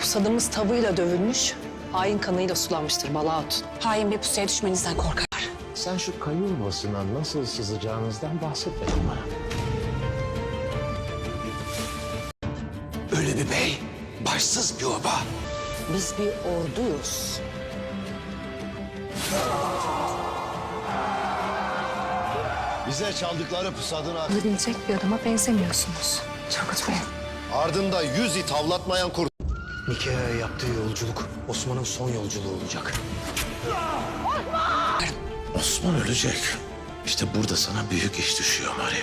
Pusadımız tabuyla dövülmüş, hain kanıyla sulanmıştır Bala Hatun. Hain bir pusuya düşmenizden korkar. Sen şu kayı yuvasına nasıl sızacağınızdan bahset bakayım bana. Ölü bir bey, başsız bir oba. Biz bir orduyuz. Bize çaldıkları pusadın Olabilecek bir adama benzemiyorsunuz Turgut Bey. ardında 100 it avlatmayan kurt. Nikea'ya yaptığı yolculuk Osman'ın son yolculuğu olacak. Osman ölecek. İşte burada sana büyük iş düşüyor Mari.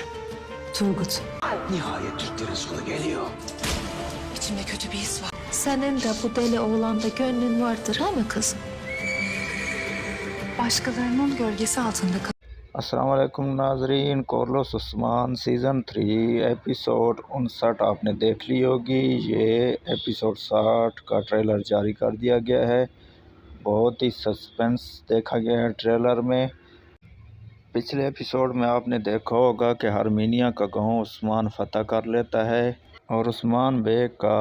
Turgut, Nihayet Türklerin sonu geliyor. içimde kötü bir his var. Senin de bu deli oğlanda gönlün vardır ha mı kızım? Başkalarının gölgesi altında अस्सलाम वालेकुम नाजरीन, कोरलोस Usman season 3 episode 59 आपने देख ली होगी। ये episode 60 का trailer जारी कर दिया गया है। बहुत ही सस्पेंस देखा गया है ट्रेलर में। पिछले एपिसोड में आपने देखा होगा कि हारमीनिया का गांव उस्मान फतह कर लेता है और उस्मान बेग का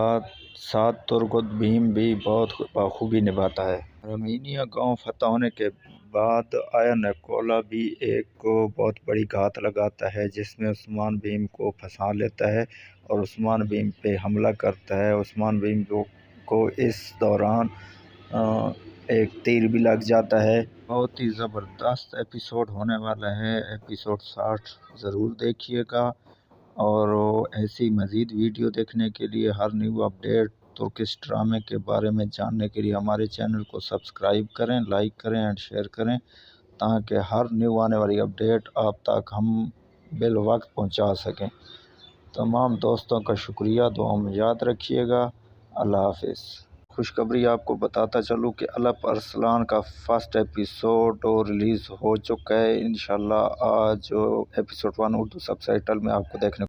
साथ तुर्गुत भीम भी बहुत बखूबी निभाता है। हारमीनिया गांव फतह होने के बाद आया निकोला भी एक को बहुत बड़ी घात लगाता है, जिसमें उस्मान भीम को फंसा लेता है और उस्मान भीम पे हमला करता है। उस्मान भीम को इस दौरान एक तीर भी लग जाता है। बहुत ही ज़बरदस्त एपिसोड होने वाला है। एपिसोड 60 ज़रूर देखिएगा और ऐसी मज़ीद वीडियो देखने के लिए, हर न्यू अपडेट तुर्किश ड्रामे के बारे में जानने के लिए हमारे चैनल को सब्सक्राइब करें, लाइक करें एंड शेयर करें, ताकि हर न्यू आने वाली अपडेट आप तक हम बिल वक्त पहुंचा सकें। तमाम दोस्तों का शुक्रिया, दुआ में याद रखिएगा। अल्लाह हाफिज़। खुशखबरी आपको बताता चलूँ कि अलप अरसलान का फर्स्ट एपिसोड रिलीज़ हो चुका है। इंशाल्लाह आज एपिसोड 1 उर्दू सबटाइटल में आपको देखने